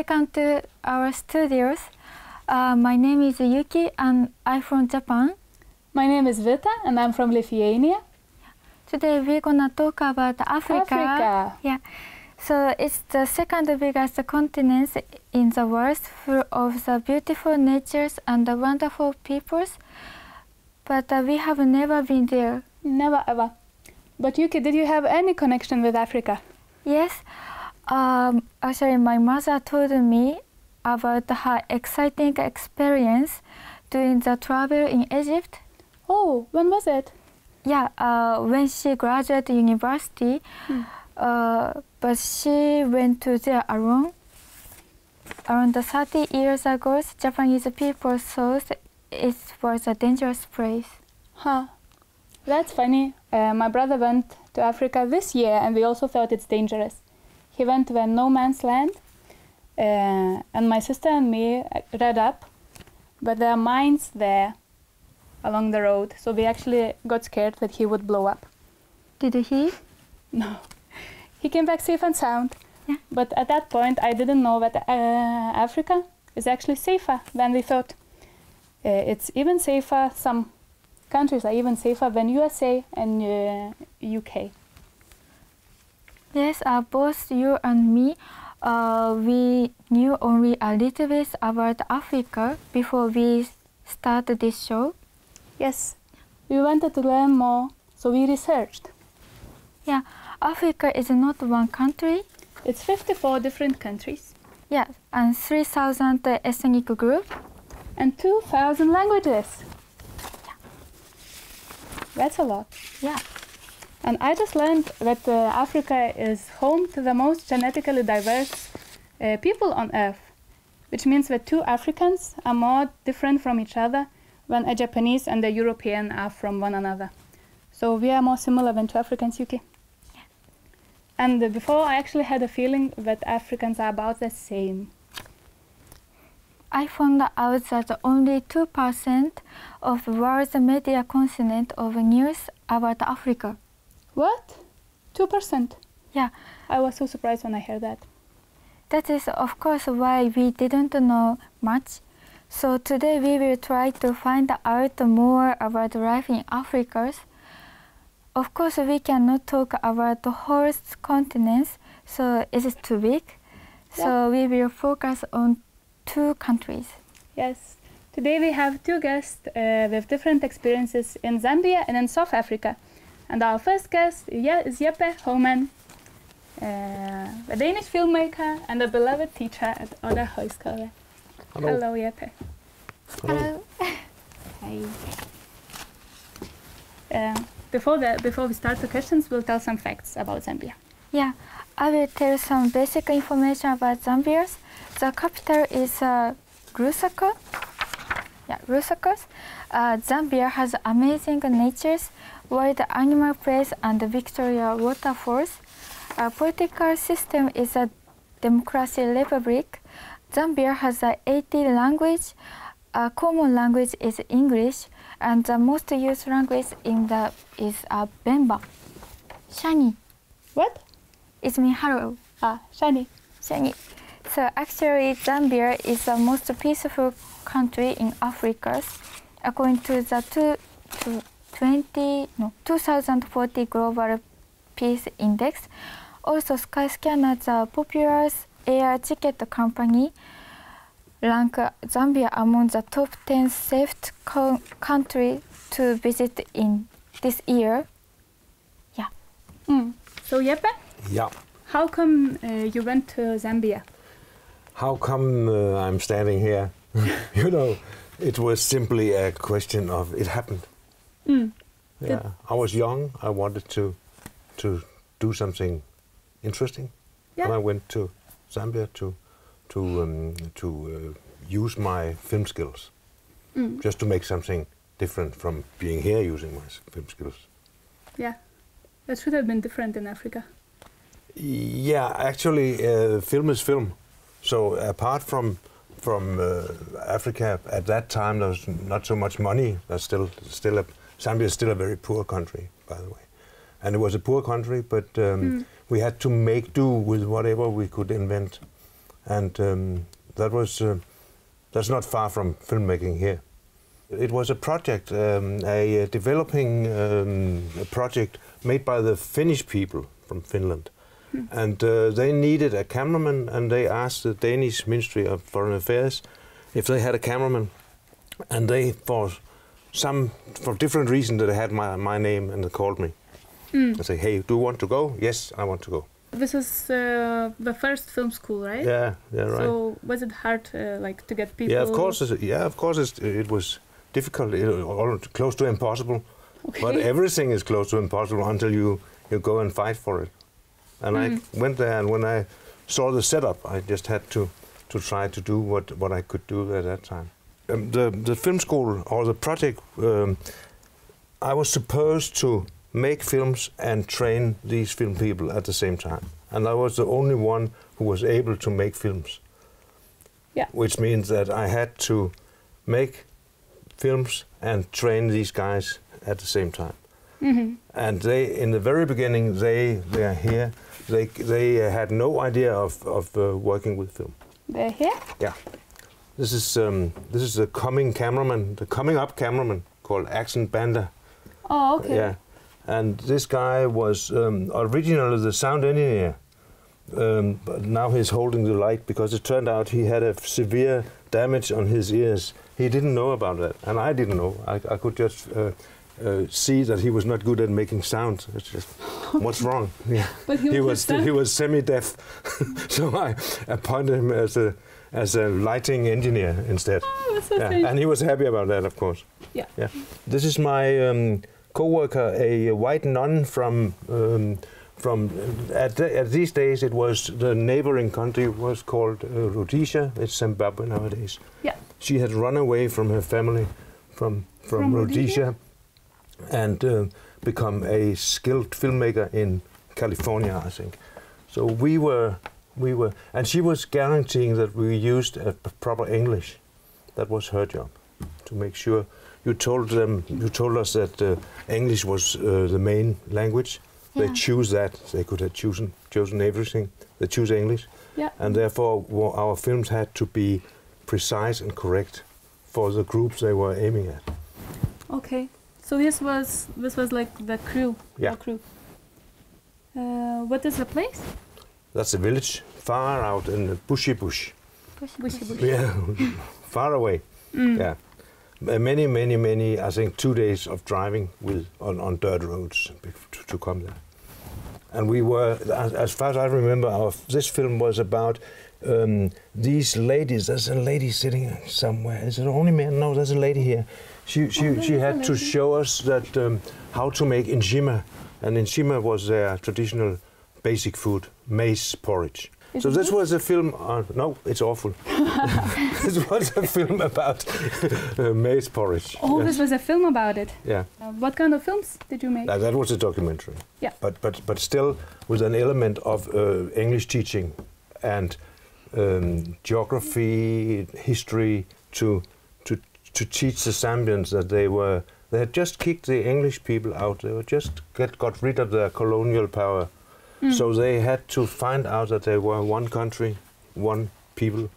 welcome to our studios. My name is Yuki and I'm from Japan. My name is Vita and I'm from Lithuania. Today we're gonna talk about Africa. Yeah. So it's the second biggest continent in the world, full of the beautiful natures and the wonderful peoples. But we have never been there. Never ever. But Yuki, did you have any connection with Africa? Yes. Actually, my mother told me about her exciting experience during the travel in Egypt. Oh, when was it? Yeah, when she graduated university, but she went to there alone. Around 30 years ago, Japanese people thought it was a dangerous place. Huh. That's funny. My brother went to Africa this year and we also thought it's dangerous. He went to a no man's land and my sister and me read up, but there are mines there along the road, so we actually got scared that he would blow up. Did he? No. He came back safe and sound. Yeah. But at that point I didn't know that Africa is actually safer than we thought. It's even safer, some countries are even safer than USA and UK. Yes, both you and me, we knew only a little bit about Africa before we started this show. Yes, we wanted to learn more, so we researched. Yeah, Africa is not one country. It's 54 different countries. Yeah, and 3,000 ethnic groups. And 2,000 languages. Yeah. That's a lot. Yeah. And I just learned that Africa is home to the most genetically diverse people on Earth, which means that two Africans are more different from each other than a Japanese and a European are from one another. So we are more similar than two Africans, Yuki. Yeah. And before I actually had a feeling that Africans are about the same. I found out that only 2% of the world's media content of news about Africa. What? 2%? Yeah. I was so surprised when I heard that. That is, of course, why we didn't know much. So today we will try to find out more about life in Africa. Of course, we cannot talk about the whole continent, so it is too big. Yeah. So we will focus on 2 countries. Yes. Today we have 2 guests with different experiences in Zambia and in South Africa. And our first guest is Jeppe Homan, a Danish filmmaker and a beloved teacher at Odda Højskole. Hello. Hello, Jeppe. Hello. Hi. Before we start the questions, we'll tell some facts about Zambia. Yeah, I will tell some basic information about Zambia. The capital is Lusaka. Yeah, Lusaka. Zambia has amazing natures, wild animal place and Victoria waterfalls. Political system is a democracy republic. Zambia has 80 languages. Common language is English, and the most used language is Bemba. Shani. What? It means hello. Shani. Shani. So actually, Zambia is the most peaceful country in Africa, according to the 2040 Global Peace Index. Also, Skyscanner, the popular air ticket company, rank Zambia among the top 10 safest country to visit in this year. Yeah. So Jeppe? Yeah. How come you went to Zambia? How come I'm standing here? You know, it was simply a question of it happened. Yeah. I was young. I wanted to do something interesting, and I went to Zambia to use my film skills, just to make something different from being here using my film skills. Yeah, that should have been different in Africa. Yeah, actually, film is film. So apart from Africa at that time, there was not so much money. There's Zambia is still a very poor country, by the way, and it was a poor country, but we had to make do with whatever we could invent. and that's not far from filmmaking here. It was a project, a developing project made by the Finnish people from Finland. And they needed a cameraman, and they asked the Danish Ministry of Foreign Affairs if they had a cameraman. And they, for different reasons, they had my name, and they called me. I say, hey, do you want to go? Yes, I want to go. This was the first film school, right? Yeah, right. So was it hard, like, to get people? Yeah, of course. It was difficult, close to impossible. Okay. But everything is close to impossible until you go and fight for it. And I went there, and when I saw the setup, I just had to try to do what I could do at that time. The film school, or the project, I was supposed to make films and train these film people at the same time. And I was the only one who was able to make films. Yeah. Which means that I had to make films and train these guys at the same time. And they, in the very beginning, they are here. They had no idea of working with film. They're here? Yeah. This is the coming up cameraman called Axel Banda. Oh, okay. Yeah. And this guy was originally the sound engineer, but now he's holding the light because it turned out he had a severe damage on his ears. He didn't know about that, and I didn't know. I could just see that he was not good at making sound. It's just, what's wrong? Yeah. But he was semi-deaf, so I appointed him as a lighting engineer instead. Oh, that's so strange. And he was happy about that, of course. Yeah. Yeah. This is my co-worker, a white nun from at these days it was the neighboring country was called Rhodesia. It's Zimbabwe nowadays. Yeah. She had run away from her family from Rhodesia and become a skilled filmmaker in California, I think. So we were, and she was guaranteeing that we used proper English. That was her job, to make sure. You told us that English was the main language. Yeah. They choose that. They could have chosen everything. They choose English, and therefore our films had to be precise and correct for the groups they were aiming at. Okay, so this was like the crew. Yeah. The crew. What is the place? That's a village far out in the bushy bush. Bushy. Yeah, far away. Yeah. Many, I think 2 days of driving on dirt roads to come there. And we were, as far as I remember, this film was about these ladies. There's a lady sitting somewhere. Is it only man? No, there's a lady here. She had to show us that how to make injima. And injima was their traditional basic food, maize porridge. So this was a film. No, it's awful. This was a film about maize porridge. Oh, yes. This was a film about it. Yeah. What kind of films did you make? That was a documentary. Yeah. But still with an element of English teaching and geography, history to teach the Zambians that they had just kicked the English people out. They were just got rid of their colonial power. So they had to find out that they were one country, one people,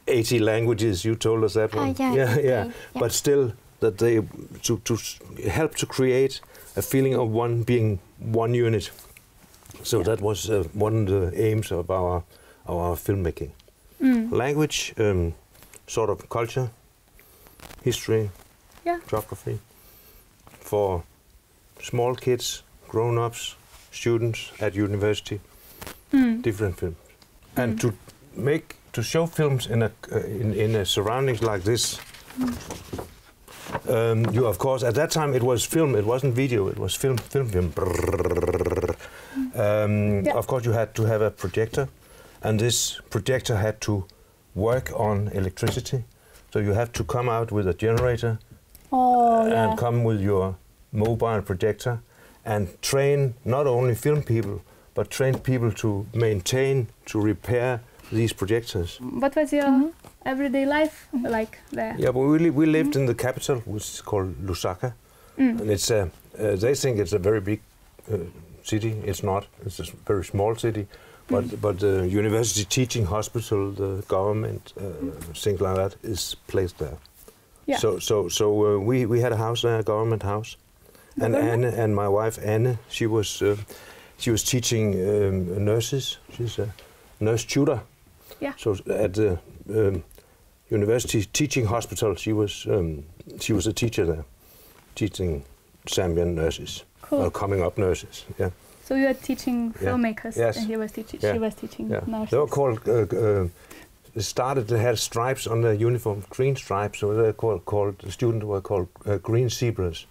80 languages. You told us that one. Yeah. But still, that they to help to create a feeling of being one unit. So that was one of the aims of our filmmaking. Language, sort of culture, history, geography, for small kids, grown-ups, students at university, different films, and to show films in a surroundings like this. You of course at that time it was film. It wasn't video. It was film. Of course you had to have a projector, and this projector had to work on electricity. So you have to come out with a generator and come with your mobile projector. And train not only film people, but train people to maintain, to repair these projectors. What was your everyday life like there? Yeah, but we lived in the capital, which is called Lusaka, and it's they think it's a very big city. It's not. It's a very small city, but the university teaching hospital, the government, things like that, is placed there. Yeah. So we had a house there, a government house, and Anne and my wife Anne, she was teaching nurses. She's a nurse tutor. Yeah. So at the university teaching hospital, she was a teacher there, teaching Zambian nurses, Cool. coming up nurses. Yeah. So you are teaching filmmakers, Yes. and he was teaching. Yeah. She was teaching nurses. They were called. They had stripes on their uniform, green stripes. So they were called. The students were called green zebras.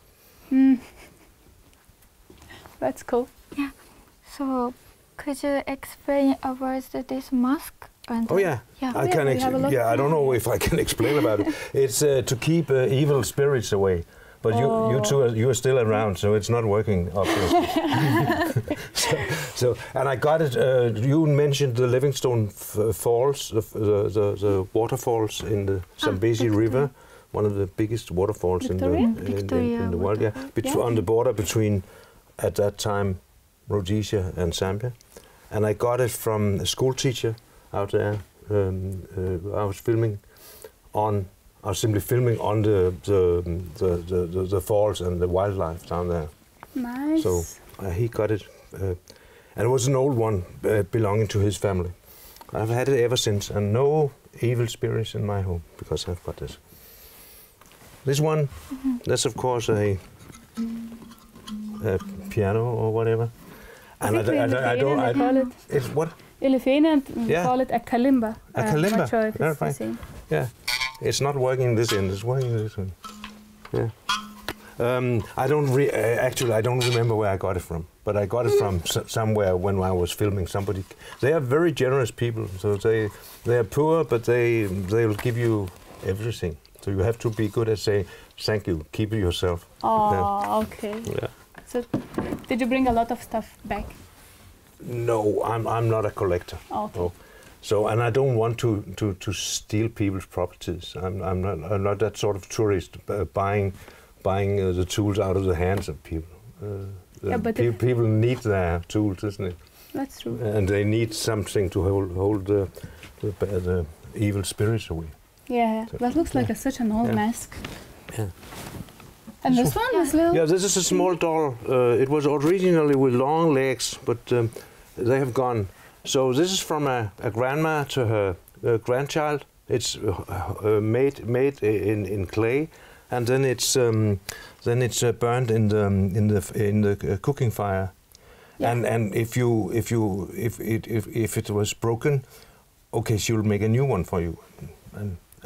That's cool. Yeah. So, could you explain about this mask? Oh yeah, Yeah. I can. I don't know if I can explain about it. It's to keep evil spirits away. But you two, you are still around, so it's not working, obviously. And I got it. You mentioned the Livingstone Falls, the waterfalls in the Zambezi River, one of the biggest waterfalls in the world. Yeah, on the border between, at that time, Rhodesia and Zambia. And I got it from a school teacher out there. I was simply filming on the falls and the wildlife down there. Nice. So he got it, and it was an old one belonging to his family. I've had it ever since, and no evil spirits in my home because I've got this. This one, that's of course a piano or whatever. And I don't call it. It's what? Ilifena call it a kalimba. A kalimba. Not sure if it's the Right. same. Yeah. It's not working this end. It's working this one. Yeah. I don't remember where I got it from, but I got it from somewhere when I was filming somebody. They are very generous people, so they are poor, but they will give you everything. So you have to be good at saying thank you, keep it yourself. Oh, okay. Yeah. So, did you bring a lot of stuff back? No, I'm not a collector. Okay. No. So, and I don't want to steal people's properties. I'm not that sort of tourist buying the tools out of the hands of people. But people need their tools, isn't it? That's true. And they need something to hold the evil spirits away. Yeah, So, that looks like such an old mask. Yeah. And this one is little. Yeah, this is a small doll. It was originally with long legs, but they have gone. So this is from a grandma to her grandchild. It's made in clay, and then it's burned in the cooking fire. Yeah. And if it was broken, okay, she will make a new one for you.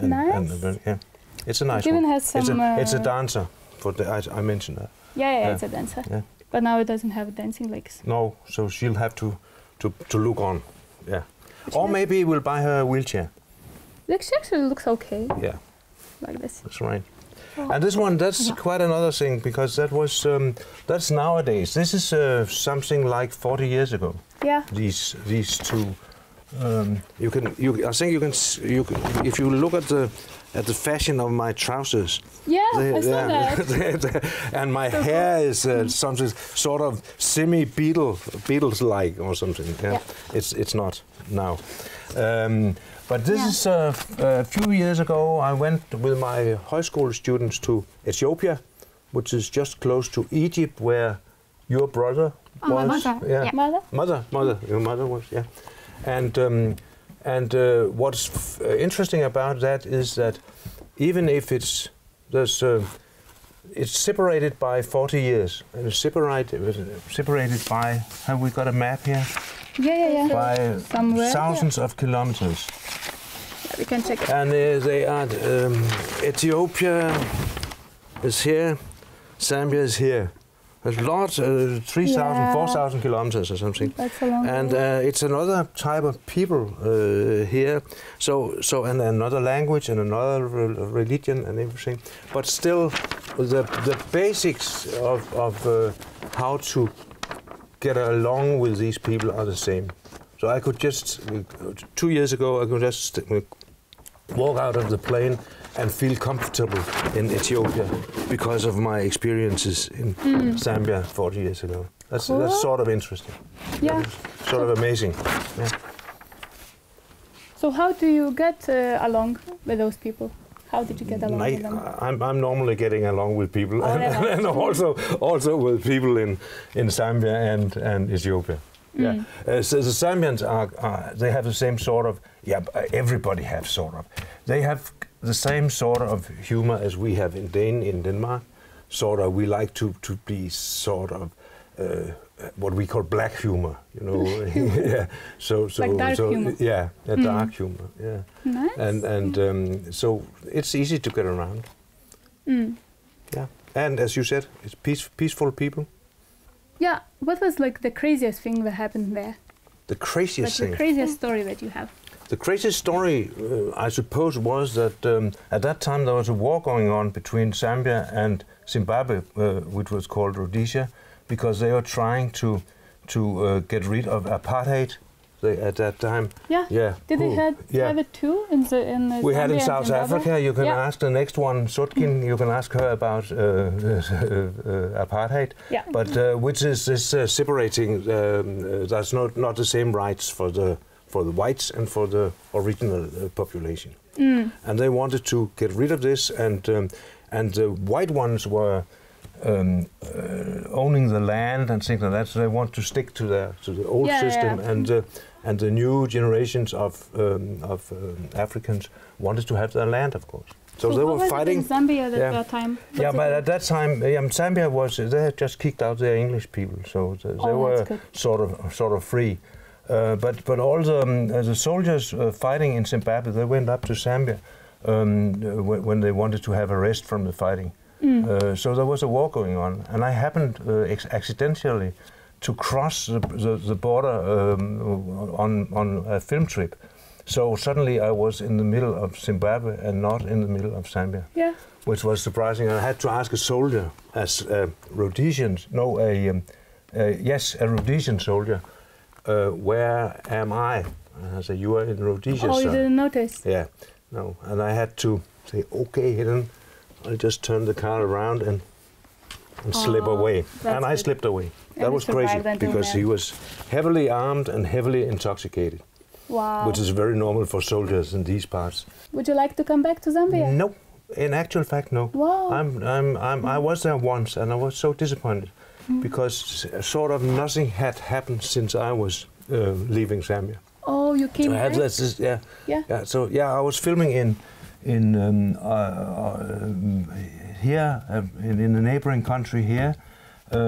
Nice. Yeah, it's a nice It even one. has some. It's a dancer. I mentioned that. Yeah, it's a dancer. Yeah. But now it doesn't have dancing legs. No, so she'll have to look on. Yeah. Or maybe we'll buy her a wheelchair. She actually looks okay. Yeah. Like this. That's right. And this one, that's quite another thing, because that's nowadays. This is something like 40 years ago. Yeah. These two. I think you can if you look at the fashion of my trousers. Yeah, I saw that. And my hair is something sort of Beatles-like or something. Yeah. It's not now. But this is a few years ago. I went with my high school students to Ethiopia, which is just close to Egypt, where your brother was. My mother. Yeah. Mother? Your mother was, yeah. And what's interesting about that is that even if it's separated by 40 years, and it's separated by, have we got a map here? Yeah. By Somewhere. thousands of kilometers. Yeah, we can check it. And they are, Ethiopia is here, Zambia is here. There's lots, 3,000, 4,000 kilometers or something. That's a long And way. it's another type of people here. So and another language and another religion and everything. But still, the basics of how to get along with these people are the same. So I could just, 2 years ago, I could just walk out of the plane and feel comfortable in Ethiopia because of my experiences in Zambia 40 years ago. That's Cool. that's sort of interesting. Yeah. Sort of amazing. Yeah. So how do you get along with those people? How did you get along with them? I'm normally getting along with people, Oh, yeah. and also with people in Zambia and Ethiopia. Yeah, so the Zambians they have the same sort of everybody has sort of. They have the same sort of humor as we have in Denmark. Sort of, we like to be sort of what we call black humor, you know. Yeah. So like dark humor. Yeah, dark humor. Yeah. Nice. And so it's easy to get around. Yeah, and as you said, it's peaceful people. Yeah. What was like the craziest thing that happened there? The craziest Like thing. the craziest story that you have? The craziest story, I suppose, was that at that time there was a war going on between Zambia and Zimbabwe, which was called Rhodesia, because they were trying to get rid of apartheid. At that time. Yeah. Yeah. Did they have it too in the We had in Zambia and South Zimbabwe? Africa. You can Yeah. ask the next one, Sutkin. You can ask her about apartheid. Yeah. But which is this separating? That's not the same rights for the whites and for the original population. And they wanted to get rid of this, and the white ones were owning the land and things like that. So they want to stick to the old system, and the new generations of Africans wanted to have their land, of course. So they were fighting. In Zambia at that time. Yeah, but at that time, Zambia they had just kicked out their English people, so they were sort of free. But all the soldiers fighting in Zimbabwe, they went up to Zambia when they wanted to have a rest from the fighting. So there was a war going on, and I happened accidentally to cross the border on a film trip. So suddenly I was in the middle of Zimbabwe and not in the middle of Zambia, which was surprising. I had to ask a soldier, as a Rhodesian soldier, where am I? And I said, you are in Rhodesia, Oh, sir. you didn't notice? Yeah, no. And I had to say, okay, then I just turned the car around and slip away. And I slipped away. That was crazy, because he was heavily armed and heavily intoxicated. Wow. Which is very normal for soldiers in these parts. Would you like to come back to Zambia? No, in actual fact, no. Wow. I was there once, and I was so disappointed because sort of nothing had happened since I was leaving Zambia. Oh, you came back? Yeah. So I was filming in here in the neighboring country here,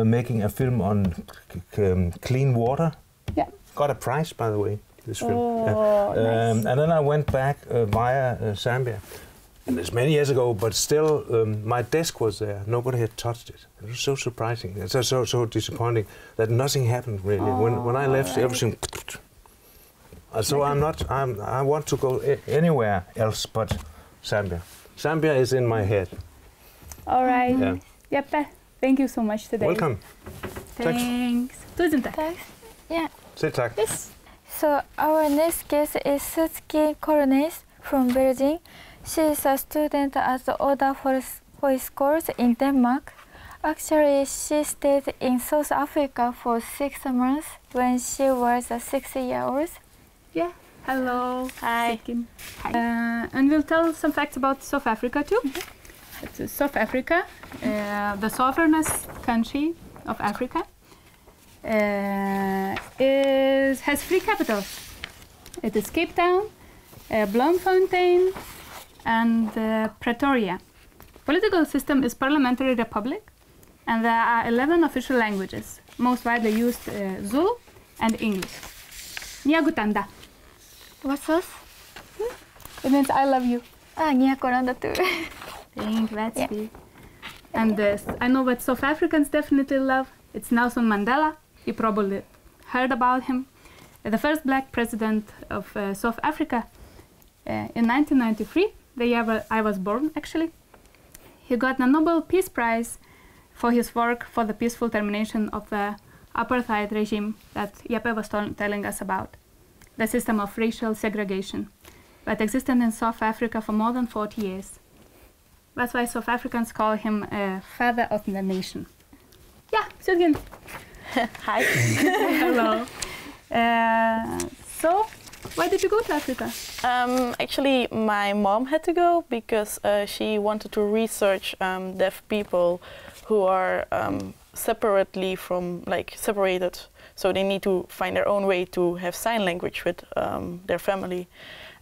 making a film on clean water. Yeah. Got a prize, by the way. This film. Oh, nice. And then I went back via Zambia. And it's many years ago, but still, my desk was there. Nobody had touched it. It was so surprising. It's so disappointing that nothing happened really. When I left, everything. So I want to go anywhere else but Zambia. Zambia is in my head. All right. Yeah. Jeppe, thank you so much today. Welcome. Thanks. Tusen tack. Thanks. Yeah. Say tak. Yes. So our next guest is Sutki Corones from Beijing. She is a student at the Oda Voice course in Denmark. Actually, she stayed in South Africa for 6 months when she was 6 years old. Yeah. Hello. Hi. Hi. And we'll tell some facts about South Africa too. It's South Africa, the sovereignest country of Africa. Has 3 capitals. It is Cape Town, Bloemfontein, and Pretoria. Political system is parliamentary republic, and there are 11 official languages, most widely used Zulu and English. Nyagutanda. What's this? It means I love you. Nyakoranda too. Thank you, that's sweet. And I know what South Africans definitely love. It's Nelson Mandela. You probably heard about him. The first black president of South Africa in 1993, the year I was born actually. He got the Nobel Peace Prize for his work for the peaceful termination of the apartheid regime that Jeppe was telling us about, the system of racial segregation that existed in South Africa for more than 40 years. That's why South Africans call him a father of the nation. Yeah, Sutkin. Hi. Hello. So, why did you go to Africa? Actually, my mom had to go because she wanted to research deaf people who are separated. So they need to find their own way to have sign language with their family.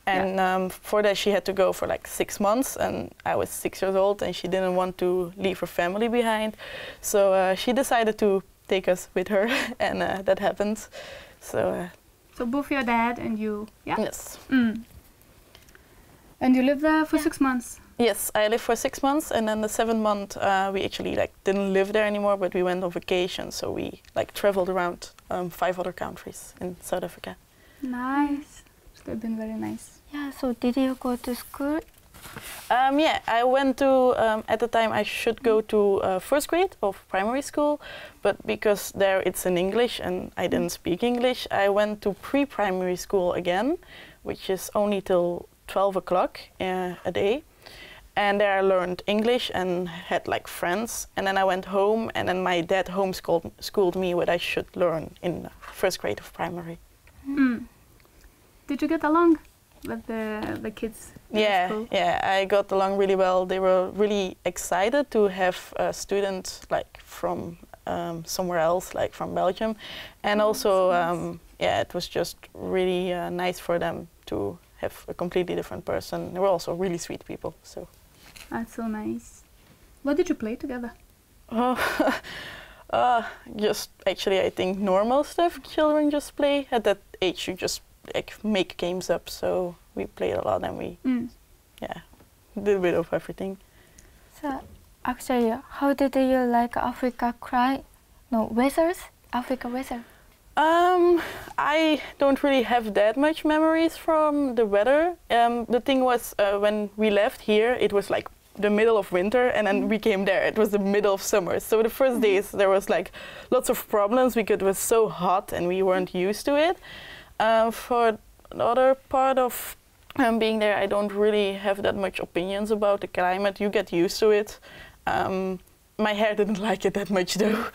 And for that she had to go for like 6 months, and I was 6 years old and she didn't want to leave her family behind. So she decided to take us with her and that happened. So both your dad and you, yeah? Yes. And you lived there for 6 months? Yes, I lived for 6 months, and then the 7th month we actually didn't live there anymore, but we went on vacation. So we traveled around 5 other countries in South Africa. Nice. They've been very nice. Yeah, so did you go to school? Yeah, I went to, at the time I should go to 1st grade of primary school, but because there it's in English and I didn't speak English, I went to pre-primary school again, which is only till 12 o'clock a day. And there I learned English and had friends, and then I went home, and then my dad homeschooled me what I should learn in 1st grade of primary. Did you get along with the kids? Yeah, I got along really well. They were really excited to have students from somewhere else, from Belgium, and also it was just really nice for them to have a completely different person. They were also really sweet people. So that's so nice. What did you play together? Just actually, I think normal stuff children just play. At that age, you just make games up. So we played a lot, and we did a bit of everything. So actually, how did you like Africa Africa weather? I don't really have that much memories from the weather. The thing was, when we left here, it was the middle of winter, and then we came there. It was the middle of summer. So the first days there was lots of problems because it was so hot and we weren't used to it. For the other part of being there, I don't really have that much opinions about the climate. You get used to it. My hair didn't like it that much though.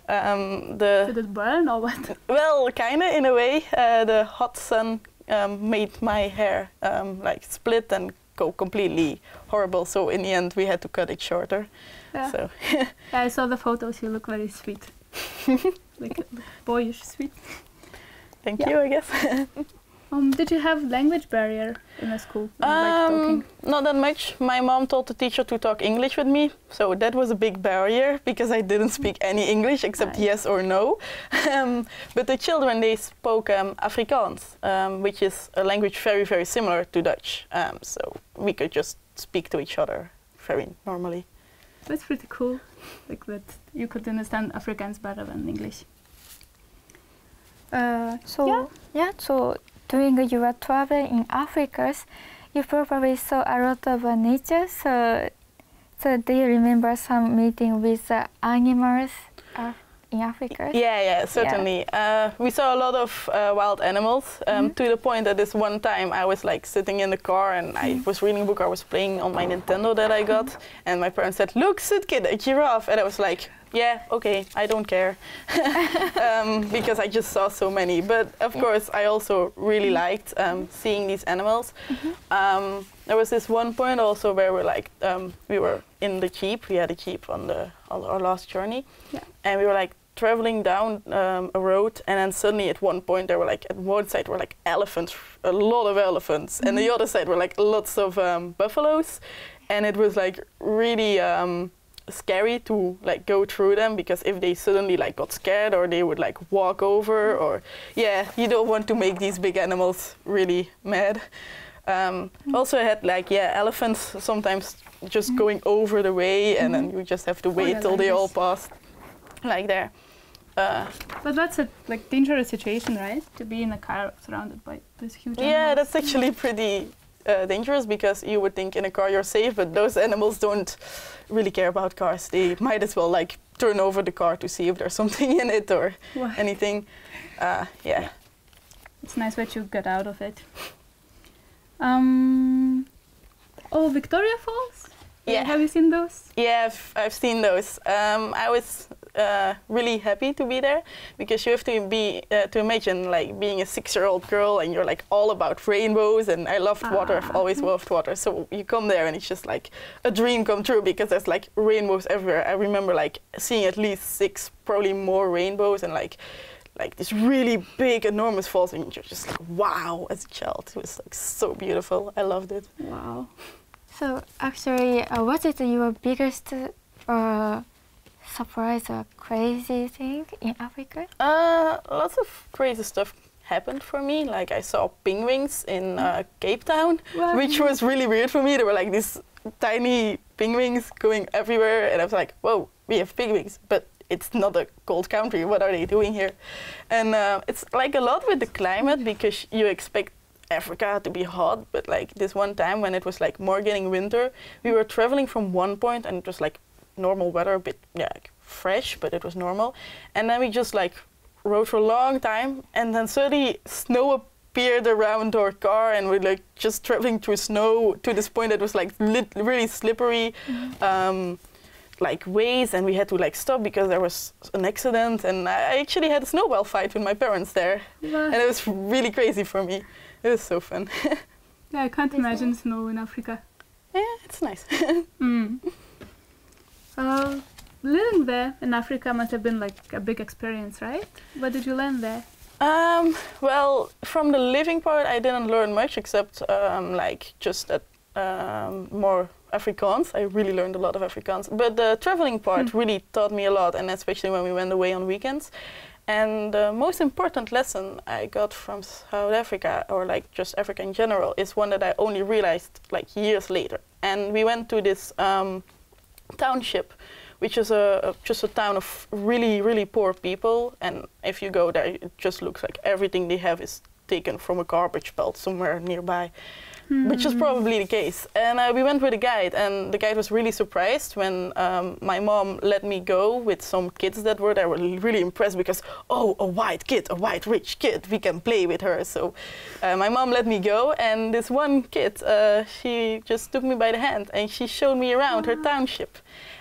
Did it burn or what? Well, kinda in a way. The hot sun made my hair split and go completely horrible. So in the end, we had to cut it shorter. Yeah. So I saw the photos. You look very sweet, boyish sweet. Thank you, I guess. Did you have language barrier in the school? Talking? Not that much. My mom told the teacher to talk English with me, so that was a big barrier because I didn't speak any English except yes or no. But the children, they spoke Afrikaans, which is a language very, very similar to Dutch. So we could just speak to each other very normally. That's pretty cool, that you could understand Afrikaans better than English. So during your travel in Africa, you probably saw a lot of nature. So do you remember some meeting with animals in Africa? Yeah, certainly. We saw a lot of wild animals, to the point that this one time I was sitting in the car and I was reading a book. I was playing on my Nintendo that I got, and my parents said, "Look, Sutkid, a giraffe," and I was like, yeah, okay, I don't care, because I just saw so many. But of course, I also really liked seeing these animals. There was this one point also where we were in the Jeep. We had a Jeep on our last journey, and we were traveling down a road, and then suddenly at one point there were at one side were elephants, a lot of elephants, and the other side were lots of buffaloes, and it was really scary to go through them, because if they suddenly got scared or they would walk over, or you don't want to make these big animals really mad. Also I had elephants sometimes just going over the way, and then you just have to wait till they all pass there. But that's a dangerous situation, right? To be in a car surrounded by this huge animals. Yeah, that's actually pretty dangerous, because you would think in a car you're safe, but those animals don't really care about cars. They might as well turn over the car to see if there's something in it or anything. It's nice that you got out of it. Victoria Falls? Yeah. Have you seen those? Yeah, I've seen those. I was really happy to be there, because you have to be to imagine like being a 6-year-old girl and you're like all about rainbows, and I loved water. I've always loved water. So you come there and it's just like a dream come true, because there's like rainbows everywhere. I remember like seeing at least 6, probably more rainbows, and like this really big, enormous falls, and you're just like, wow, as a child. It was like so beautiful. I loved it. Wow. So actually, what is your biggest surprise or crazy thing in Africa? Lots of crazy stuff happened for me. Like I saw penguins in Cape Town, which was really weird for me. There were like these tiny penguins going everywhere, and I was like, whoa, we have penguins, but it's not a cold country. What are they doing here? And it's like a lot with the climate, because you expect Africa to be hot, but like this one time when it was like more getting winter, we were traveling from one point and it was like normal weather, a bit like fresh, but it was normal. And then we just like rode for a long time, and then suddenly snow appeared around our car, and we're like just traveling through snow to this point that was like really slippery. Like ways, and we had to like stop because there was an accident, and I actually had a snowball fight with my parents there. And it was really crazy for me. It was so fun. Yeah, I can't imagine snow in Africa. Yeah, it's nice. Living there in Africa must have been like a big experience, right? What did you learn there? Well, from the living part, I didn't learn much, except like just that more Afrikaans. I really learned a lot of Afrikaans. But the traveling part really taught me a lot, and especially when we went away on weekends. And the most important lesson I got from South Africa, or like just Africa in general, is one that I only realized like years later. And we went to this township, which is just a town of really, really poor people. And if you go there, it just looks like everything they have is taken from a garbage belt somewhere nearby. Which is probably the case. And we went with a guide, and the guide was really surprised when my mom let me go with some kids that were there. Were really impressed because, oh, a white kid, a white rich kid, we can play with her. So my mom let me go, and this one kid, she just took me by the hand and she showed me around her township.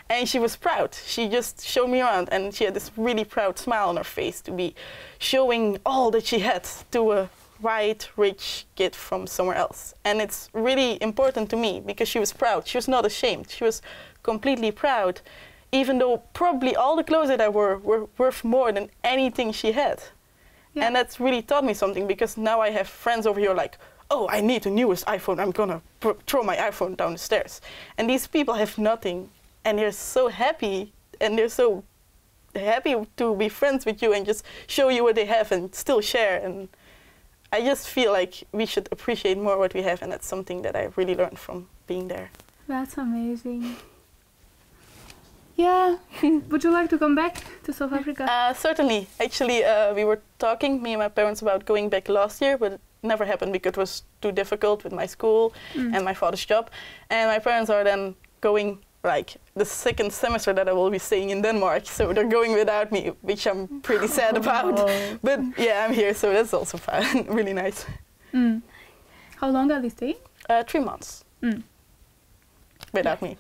And she was proud. She just showed me around, and she had this really proud smile on her face to be showing all that she had to a white, rich kid from somewhere else. And it's really important to me because she was proud. She was not ashamed. She was completely proud, even though probably all the clothes that I wore were worth more than anything she had. Yeah. And that's really taught me something, because now I have friends over here like, oh, I need the newest iPhone. I'm gonna throw my iPhone down the stairs. And these people have nothing, and they're so happy, and they're so happy to be friends with you and just show you what they have and still share. And I just feel like we should appreciate more what we have, and that's something that I really learned from being there. That's amazing. Yeah. Would you like to come back to South Africa? Certainly. Actually, we were talking, me and my parents, about going back last year, but it never happened because it was too difficult with my school and my father's job. And my parents are then going like the second semester that I will be staying in Denmark, so they're going without me, which I'm pretty sad about. But yeah, I'm here, so that's also fun. Really nice. How long are they staying? 3 months. Without me.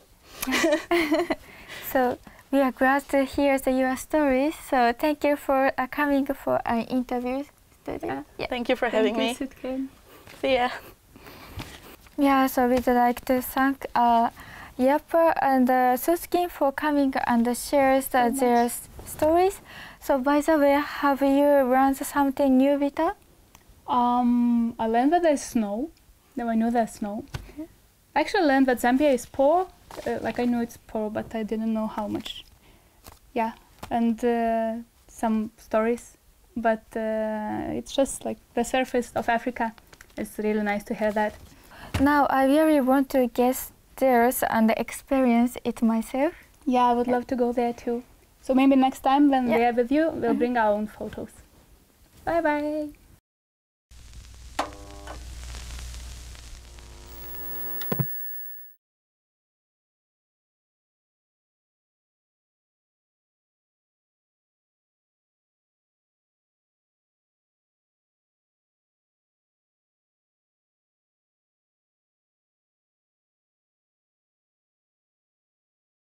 So we are glad to hear your stories. So thank you for coming for our interview studio. Yeah. Thank you for having me. See ya. Yeah, so we'd like to thank Yapper and Suskin for coming and share their stories. So by the way, have you learned something new, Vita? I learned that there's snow. Now I know there's snow. I actually learned that Zambia is poor. Like I know it's poor, but I didn't know how much. Yeah, and some stories. But it's just like the surface of Africa. It's really nice to hear that. Now I really want to guess theirs and experience it myself. Yeah, I would love to go there too. So maybe next time when we are with you, we'll bring our own photos. Bye bye.